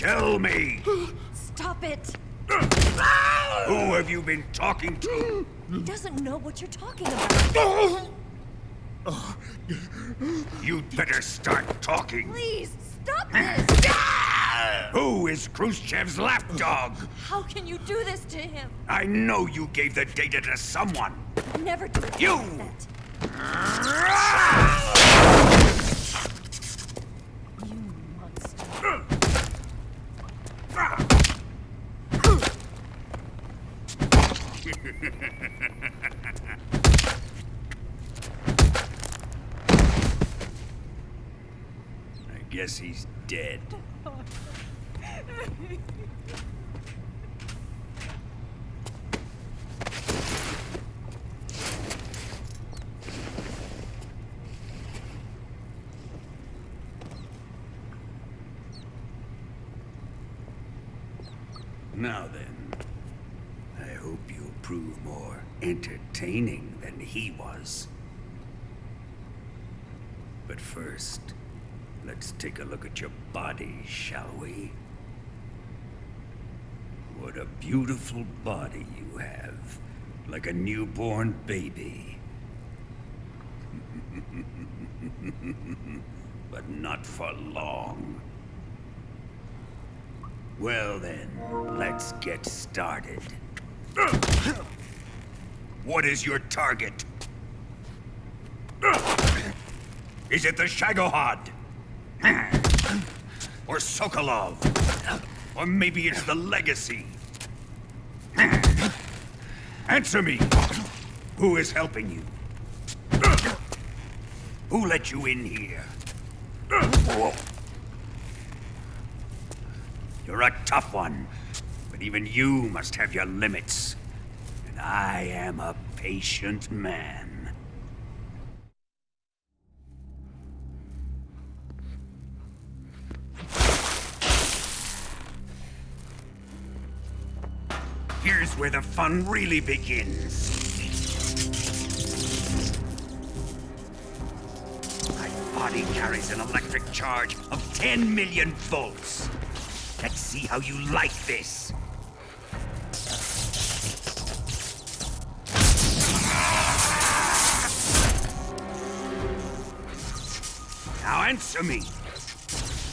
Tell me! Stop it! Who have you been talking to? He doesn't know what you're talking about. You'd better start talking. Please, stop this! Who is Khrushchev's lapdog? How can you do this to him? I know you gave the data to someone. Never do it You! like that. You monster. I guess he's dead. Now then, I hope you'll prove more entertaining than he was. But first, let's take a look at your body, shall we? What a beautiful body you have, like a newborn baby. But not for long. Well then, let's get started. What is your target? Is it the Shagohod? Or Sokolov? Or maybe it's the Legacy? Answer me! Who is helping you? Who let you in here? You're a tough one, but even you must have your limits. And I am a patient man. Here's where the fun really begins. My body carries an electric charge of 10 million volts. Let's see how you like this. Now answer me.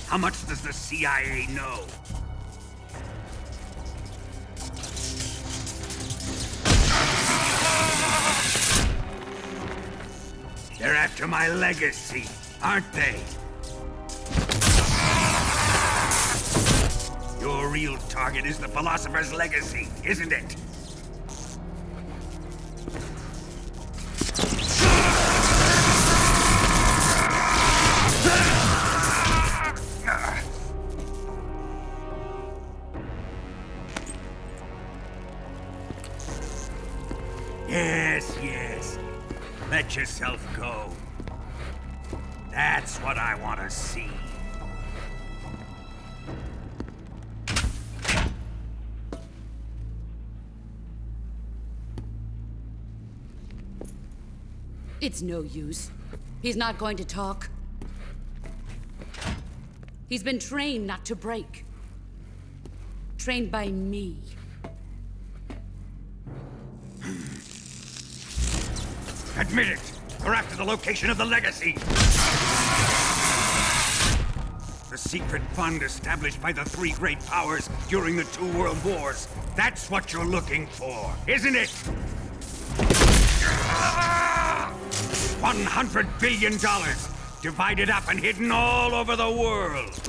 How much does the CIA know? They're after my legacy, aren't they? Your real target is the Philosopher's Legacy, isn't it? Yes, yes. Let yourself go. That's what I want to see. It's no use. He's not going to talk. He's been trained not to break. Trained by me. Admit it! We're after the location of the Legacy! The secret fund established by the three great powers during the 2 world wars. That's what you're looking for, isn't it? $100 billion, divided up and hidden all over the world.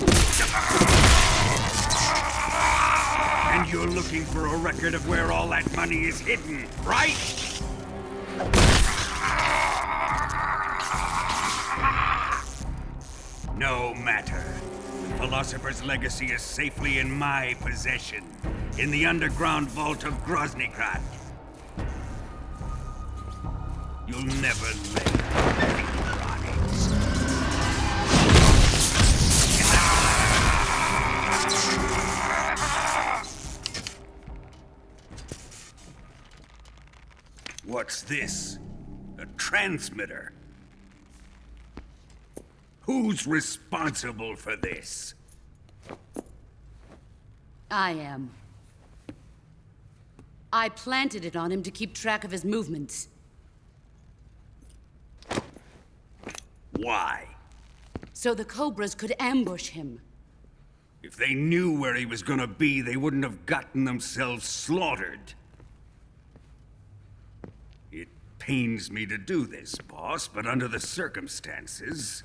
And you're looking for a record of where all that money is hidden, right? No matter. The Philosopher's Legacy is safely in my possession, in the underground vault of Groznyj. You'll never lay on it. What's this? A transmitter? Who's responsible for this? I am. I planted it on him to keep track of his movements. Why? So the Cobras could ambush him. If they knew where he was gonna be, they wouldn't have gotten themselves slaughtered. It pains me to do this, boss, but under the circumstances,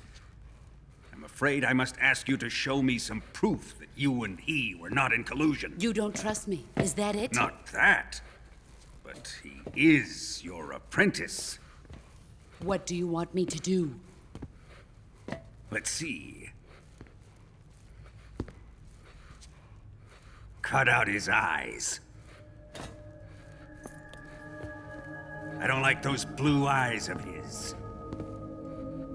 I'm afraid I must ask you to show me some proof that you and he were not in collusion. You don't trust me, is that it? Not that, but he is your apprentice. What do you want me to do? Let's see. Cut out his eyes. I don't like those blue eyes of his.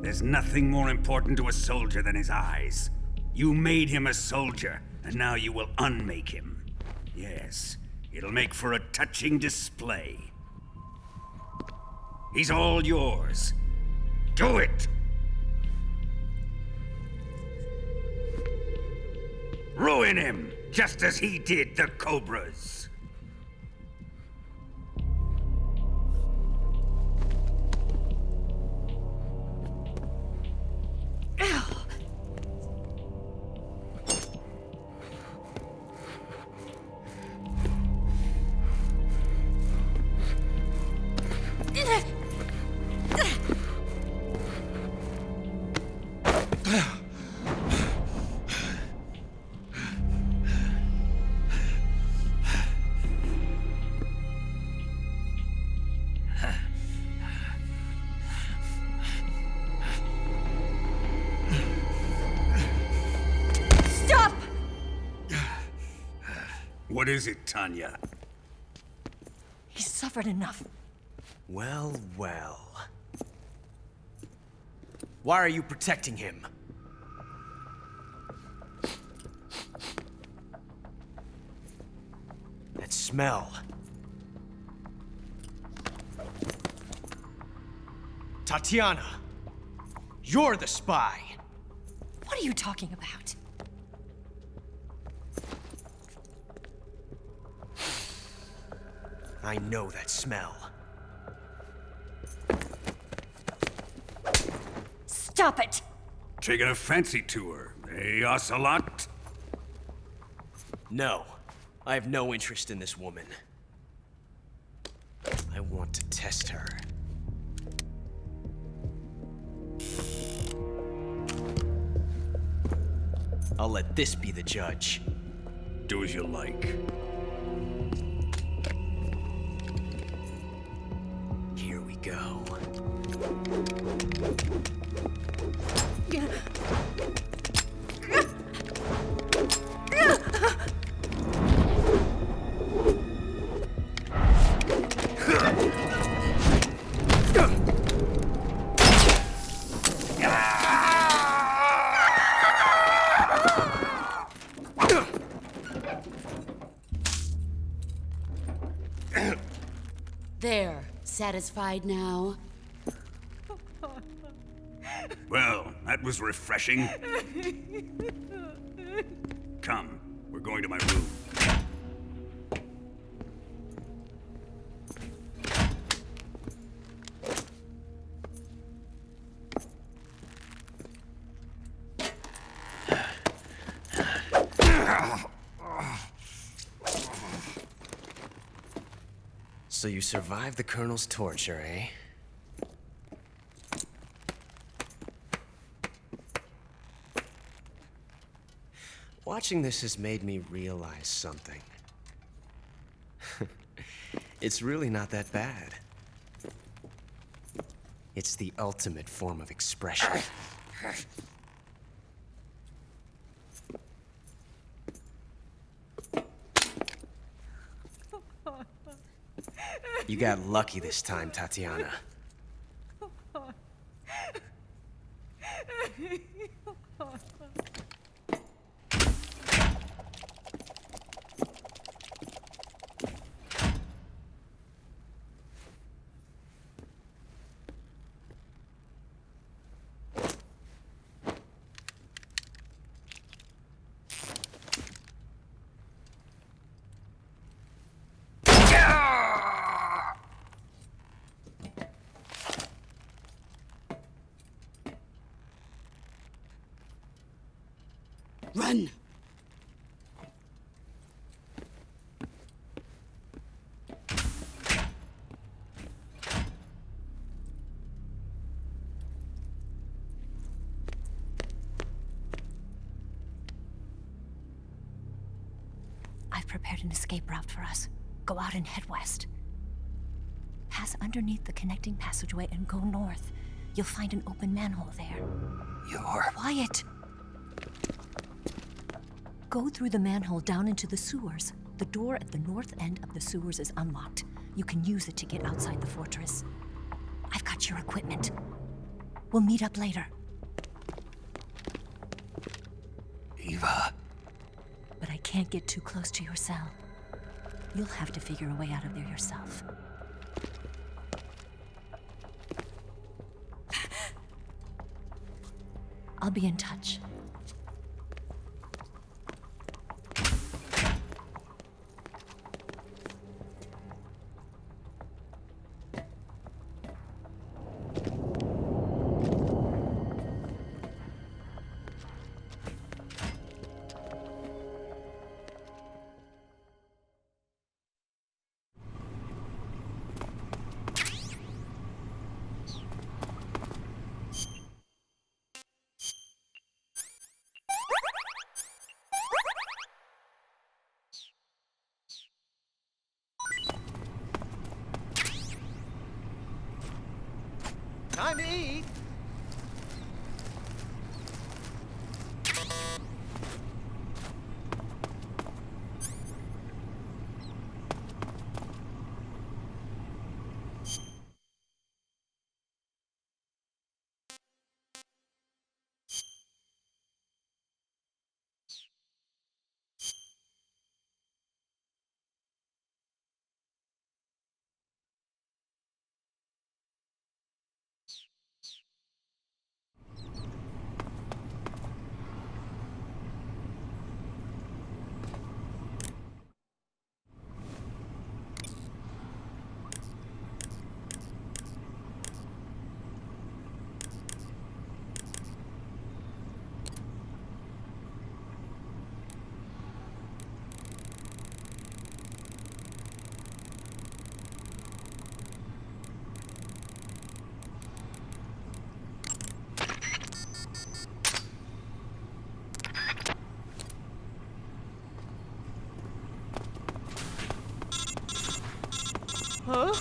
There's nothing more important to a soldier than his eyes. You made him a soldier, and now you will unmake him. Yes, it'll make for a touching display. He's all yours. Do it! Ruin him, just as he did the Cobras. What is it, Tanya? He's suffered enough. Well, well. Why are you protecting him? That smell. Tatiana! You're the spy! What are you talking about? I know that smell. Stop it! Taking a fancy to her, eh, Ocelot? No. I have no interest in this woman. I want to test her. I'll let this be the judge. Do as you like. Here we go. There. Satisfied now? Well, that was refreshing. Come, we're going to my room. So you survived the Colonel's torture, eh? Watching this has made me realize something. It's really not that bad. It's the ultimate form of expression. You got lucky this time, Tatiana. Run! I've prepared an escape route for us. Go out and head west. Pass underneath the connecting passageway and go north. You'll find an open manhole there. You're... Quiet! Go through the manhole down into the sewers. The door at the north end of the sewers is unlocked. You can use it to get outside the fortress. I've got your equipment. We'll meet up later. Eva... But I can't get too close to your cell. You'll have to figure a way out of there yourself. I'll be in touch. Time to eat! Huh?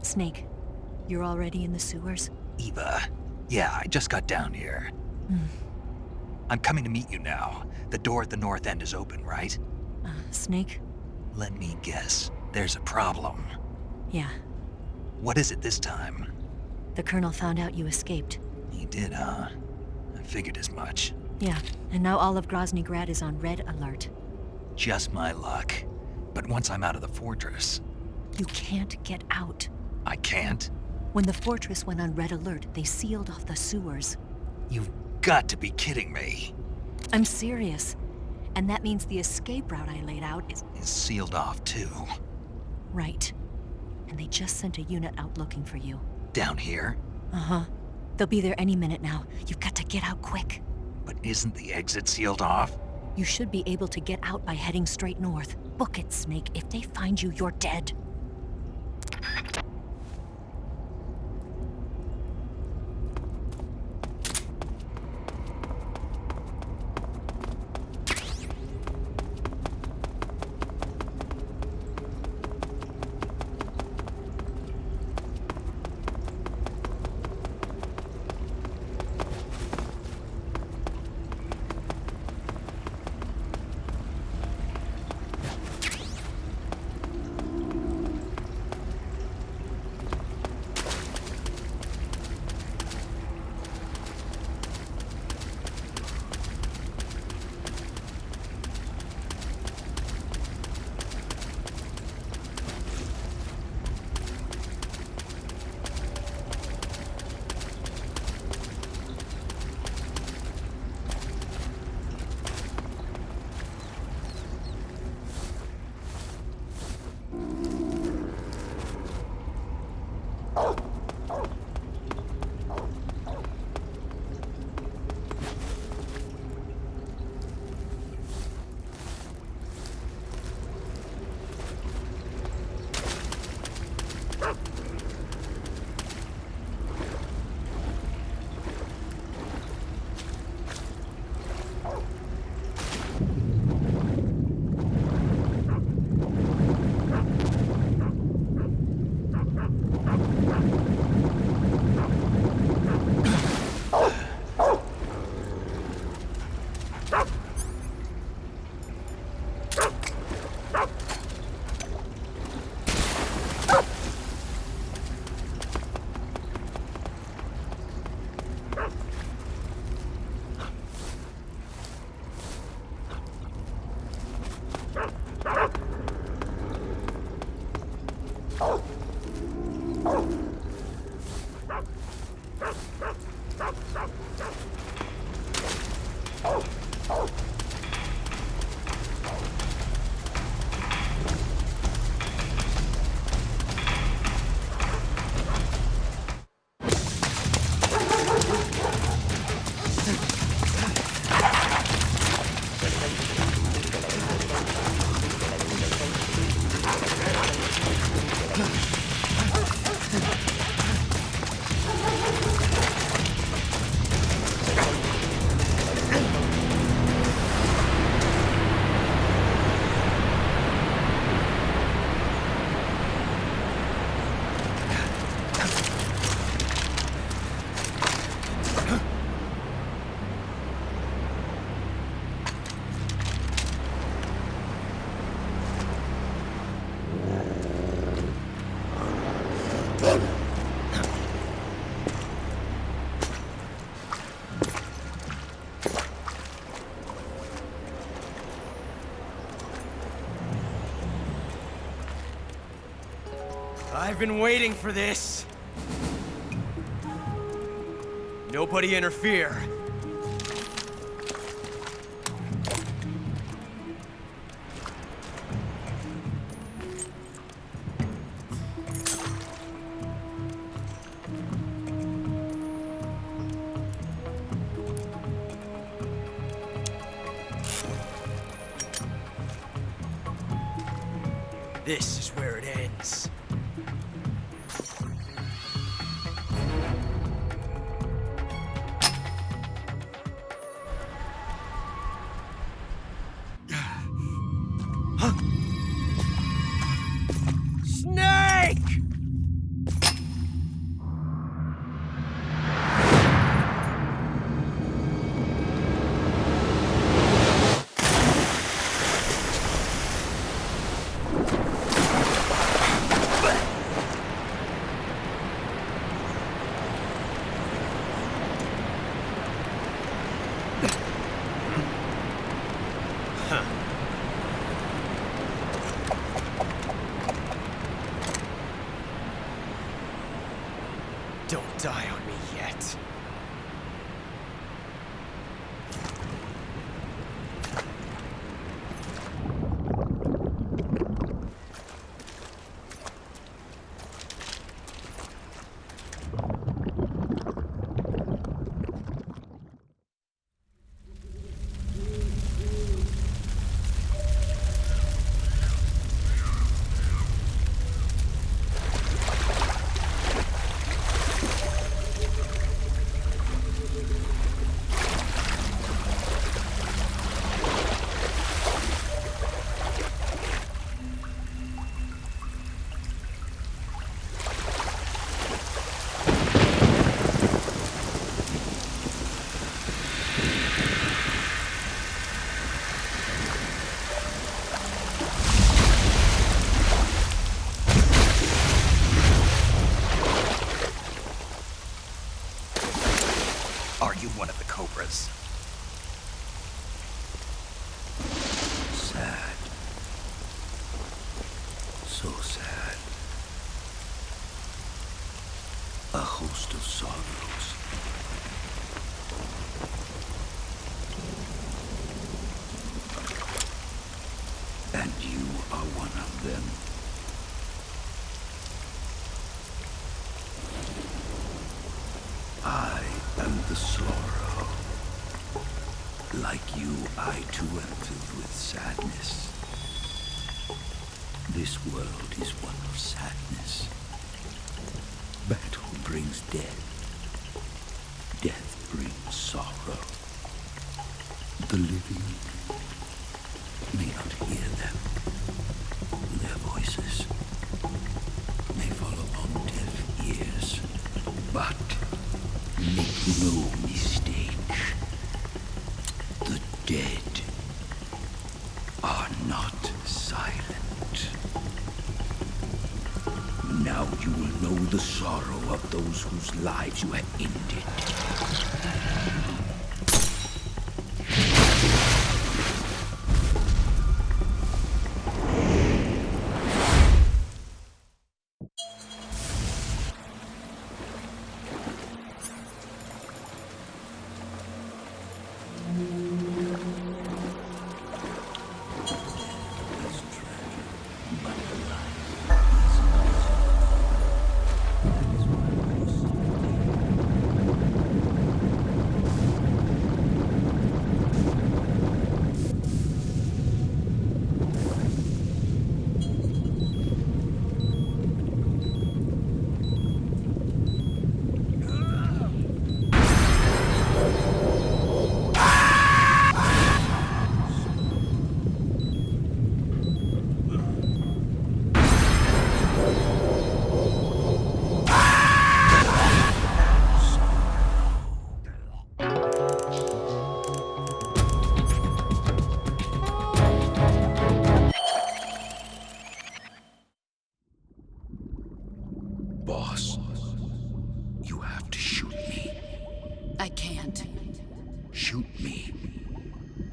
Snake, you're already in the sewers? Eva, Yeah, I just got down here. I'm coming to meet you now. The door at the north end is open, right? Snake? Let me guess. There's a problem. Yeah. What is it this time? The Colonel found out you escaped. He did, huh? I figured as much. Yeah, and now all of Groznyj Grad is on red alert. Just my luck. But once I'm out of the fortress... You can't get out. I can't? When the fortress went on red alert, they sealed off the sewers. You've got to be kidding me. I'm serious. And that means the escape route I laid out is... Is sealed off, too. Right. And they just sent a unit out looking for you. Down here? Uh-huh. They'll be there any minute now. You've got to get out quick. But isn't the exit sealed off? You should be able to get out by heading straight north. Book it, Snake. If they find you, you're dead. I've been waiting for this. Nobody interfere. This is where it ends. Snake! yet. Are you one of the Cobras? Sad. So sad. A host of sorrows. And you are one of them. I am the sorrow. Like you, I too am filled with sadness. This world is one of sadness. Battle brings death. Death brings sorrow. The living may not hear them. Their voices may fall upon deaf ears. But make no mistake, the dead are not silent. Now you will know the sorrow of those whose lives you have ended. Boss, you have to shoot me. I can't. Shoot me.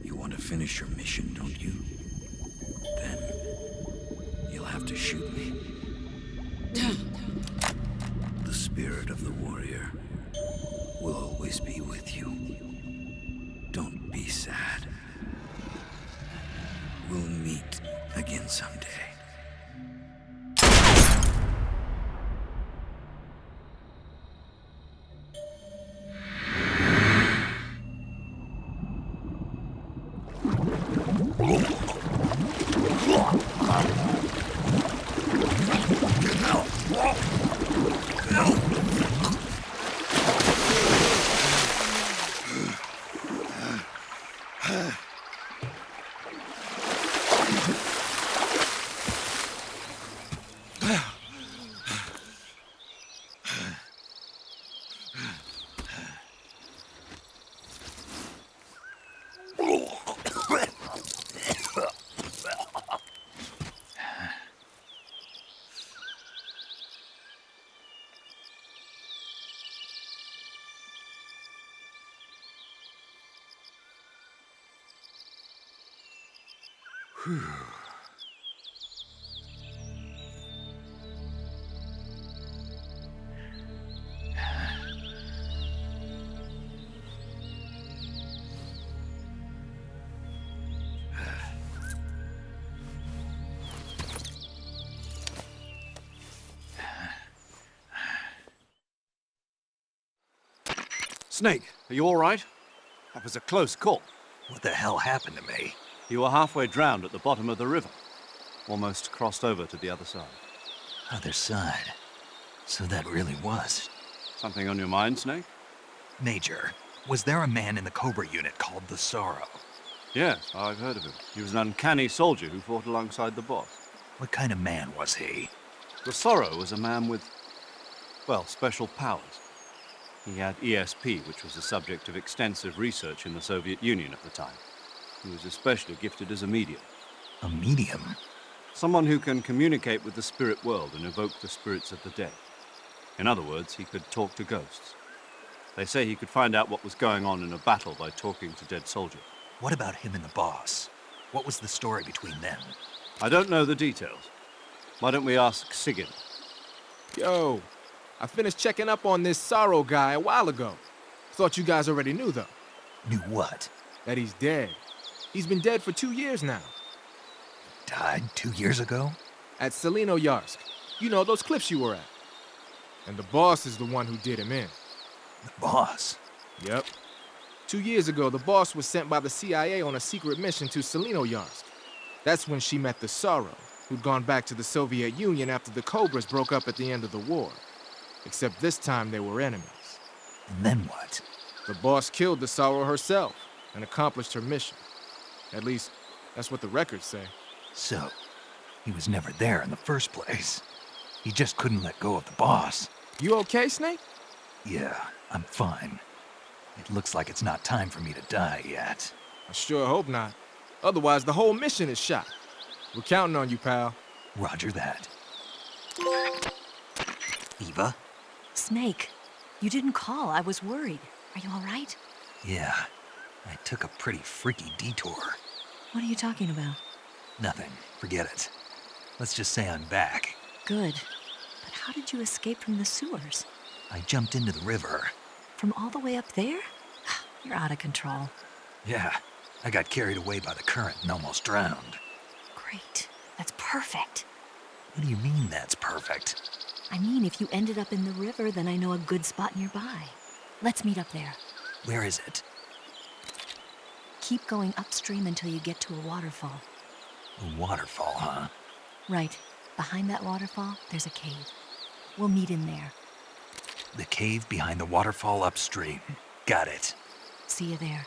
You want to finish your mission, don't you? Then you'll have to shoot me. The spirit of the warrior will always be with you. Don't be sad. We'll meet again someday. Snake, are you all right? That was a close call. What the hell happened to me? You were halfway drowned at the bottom of the river. Almost crossed over to the other side. Other side. So that really was. Something on your mind, Snake? Major, was there a man in the Cobra unit called the Sorrow? Yes, I've heard of him. He was an uncanny soldier who fought alongside the boss. What kind of man was he? The Sorrow was a man with, well, special powers. He had ESP, which was the subject of extensive research in the Soviet Union at the time. He was especially gifted as a medium. A medium? Someone who can communicate with the spirit world and evoke the spirits of the dead. In other words, he could talk to ghosts. They say he could find out what was going on in a battle by talking to dead soldiers. What about him and the boss? What was the story between them? I don't know the details. Why don't we ask Sigyn? Yo, I finished checking up on this Sorrow guy a while ago. Thought you guys already knew, though. Knew what? That he's dead. He's been dead for 2 years now. Died 2 years ago? At Yarsk. You know, those cliffs you were at. And the boss is the one who did him in. The boss? Yep. 2 years ago, the boss was sent by the CIA on a secret mission to Yarsk. That's when she met the Sorrow, who'd gone back to the Soviet Union after the Cobras broke up at the end of the war. Except this time they were enemies. And then what? The boss killed the Sorrow herself and accomplished her mission. At least, that's what the records say. So, he was never there in the first place. He just couldn't let go of the boss. You okay, Snake? Yeah, I'm fine. It looks like it's not time for me to die yet. I sure hope not. Otherwise, the whole mission is shot. We're counting on you, pal. Roger that. Eva? Snake, you didn't call. I was worried. Are you all right? Yeah, I took a pretty freaky detour. What are you talking about? Nothing. Forget it. Let's just say I'm back. Good. But how did you escape from the sewers? I jumped into the river. From all the way up there? You're out of control. Yeah, I got carried away by the current and almost drowned. Great. That's perfect. What do you mean that's perfect? I mean, if you ended up in the river, then I know a good spot nearby. Let's meet up there. Where is it? Keep going upstream until you get to a waterfall. A waterfall, huh? Right. Behind that waterfall, there's a cave. We'll meet in there. The cave behind the waterfall upstream. Got it. See you there.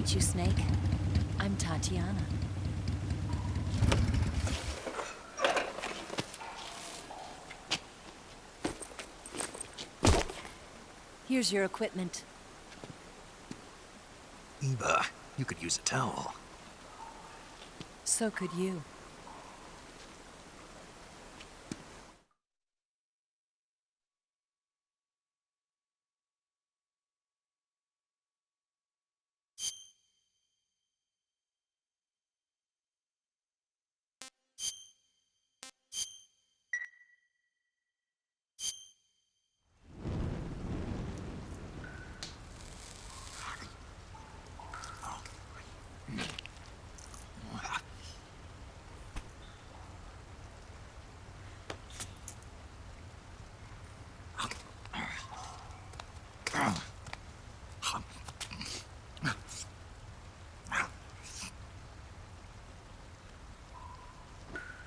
meet you, Snake. I'm Tatiana. Here's your equipment. Eva, you could use a towel. So could you.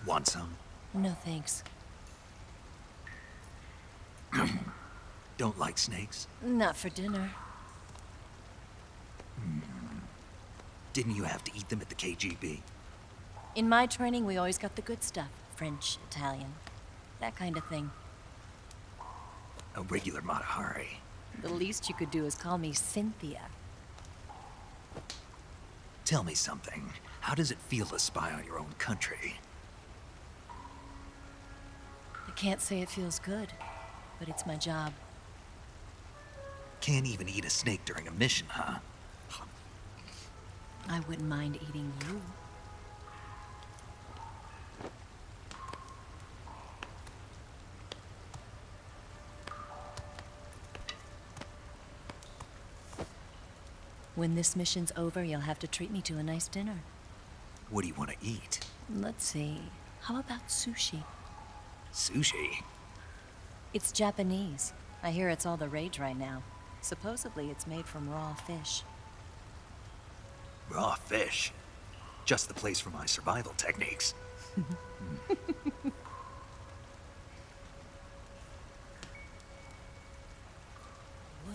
Want some? No thanks. Don't like snakes? Not for dinner. Didn't you have to eat them at the KGB? In my training, we always got the good stuff. French, Italian, that kind of thing. A regular Matahari. The least you could do is call me Cynthia. Tell me something. How does it feel to spy on your own country? I can't say it feels good, but it's my job. Can't even eat a snake during a mission, huh? I wouldn't mind eating you. When this mission's over, you'll have to treat me to a nice dinner. What do you want to eat? Let's see. How about sushi? Sushi? It's Japanese. I hear it's all the rage right now. Supposedly, it's made from raw fish. Raw fish? Just the place for my survival techniques. What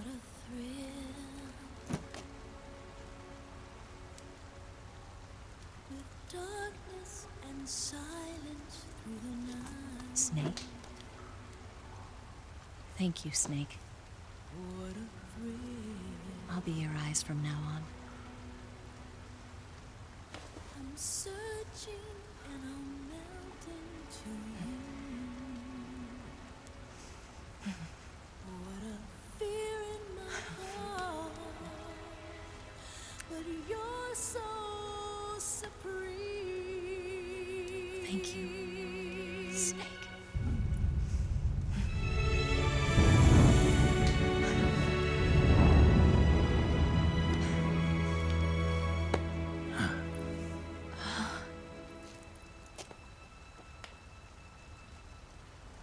a thrill. With darkness and silence through the night. Snake? Thank you, Snake. What a thrill. I'll be your eyes from now on. I'm searching and I'm melting to you. What a fear in my heart, but you're so supreme. Thank you, Snake.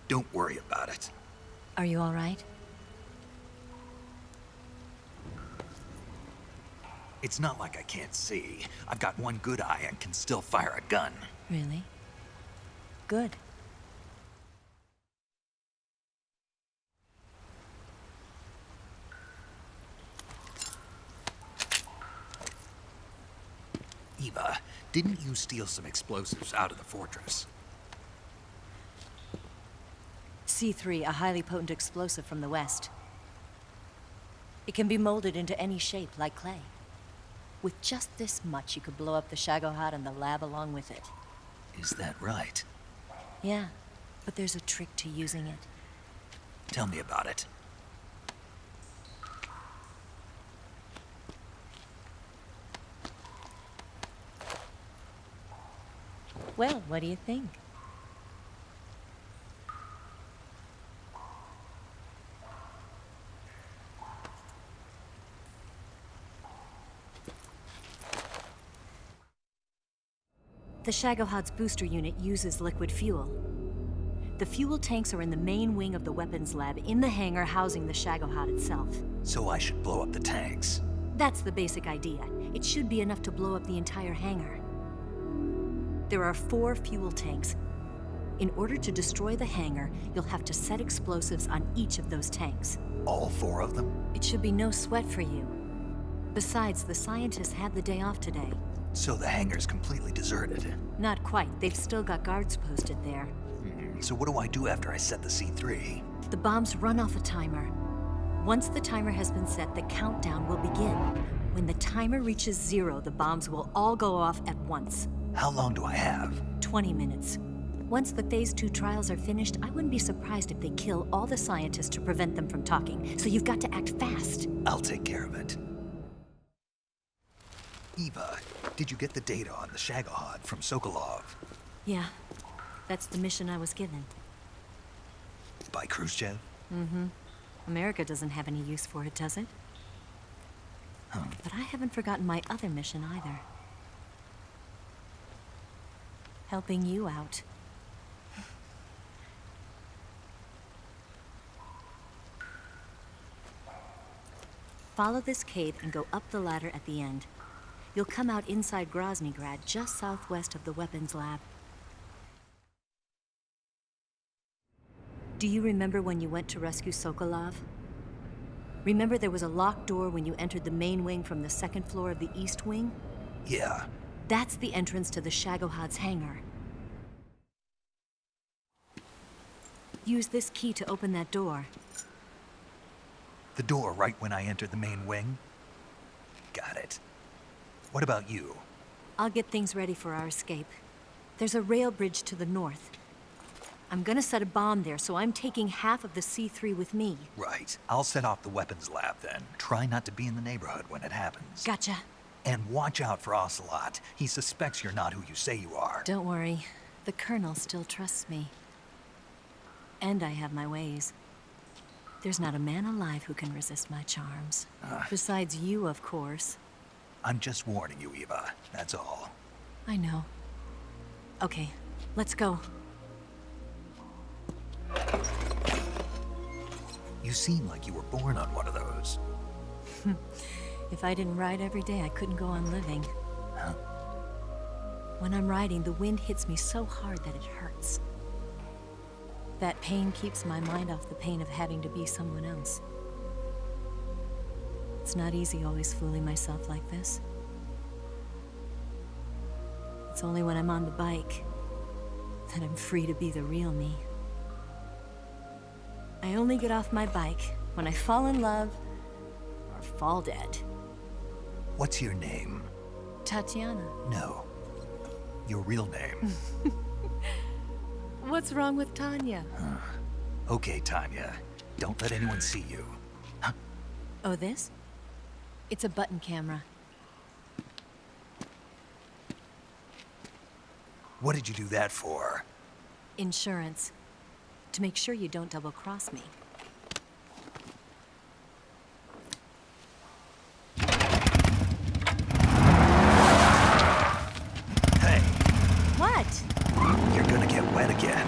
Don't worry about it. Are you all right? It's not like I can't see. I've got one good eye and can still fire a gun. Really? Good. Eva, didn't you steal some explosives out of the fortress? C3, a highly potent explosive from the west. It can be molded into any shape, like clay. With just this much, you could blow up the Shagohod and the lab along with it. Is that right? Yeah, but there's a trick to using it. Tell me about it. Well, what do you think? The Shagohod's booster unit uses liquid fuel. The fuel tanks are in the main wing of the weapons lab in the hangar housing the Shagohod itself. So I should blow up the tanks. That's the basic idea. It should be enough to blow up the entire hangar. There are 4 fuel tanks. In order to destroy the hangar, you'll have to set explosives on each of those tanks. All 4 of them? It should be no sweat for you. Besides, the scientists had the day off today. So the hangar's completely deserted. Not quite. They've still got guards posted there. So what do I do after I set the C3? The bombs run off a timer. Once the timer has been set, the countdown will begin. When the timer reaches 0, the bombs will all go off at once. How long do I have? 20 minutes. Once the Phase 2 trials are finished, I wouldn't be surprised if they kill all the scientists to prevent them from talking. So you've got to act fast. I'll take care of it. Eva, did you get the data on the Shagohod from Sokolov? Yeah, that's the mission I was given. By Khrushchev? America doesn't have any use for it, does it? But I haven't forgotten my other mission either. Helping you out. Follow this cave and go up the ladder at the end. You'll come out inside Groznyj Grad, just southwest of the weapons lab. Do you remember when you went to rescue Sokolov? Remember there was a locked door when you entered the main wing from the second floor of the east wing? Yeah. That's the entrance to the Shagohod's hangar. Use this key to open that door. The door right when I entered the main wing? Got it. What about you? I'll get things ready for our escape. There's a rail bridge to the north. I'm gonna set a bomb there, so I'm taking half of the C3 with me. Right. I'll set off the weapons lab then. Try not to be in the neighborhood when it happens. Gotcha. And watch out for Ocelot. He suspects you're not who you say you are. Don't worry. The Colonel still trusts me. And I have my ways. There's not a man alive who can resist my charms. Besides you, of course. I'm just warning you, Eva. That's all. I know. Okay, let's go. You seem like you were born on one of those. If I didn't ride every day, I couldn't go on living. Huh? When I'm riding, the wind hits me so hard that it hurts. That pain keeps my mind off the pain of having to be someone else. It's not easy always fooling myself like this. It's only when I'm on the bike that I'm free to be the real me. I only get off my bike when I fall in love or fall dead. What's your name? Tatiana. No. Your real name. What's wrong with Tanya? Okay, Tanya. Don't let anyone see you. Oh, this? It's a button camera. What did you do that for? Insurance. To make sure you don't double-cross me. Hey, What? you're gonna get wet again.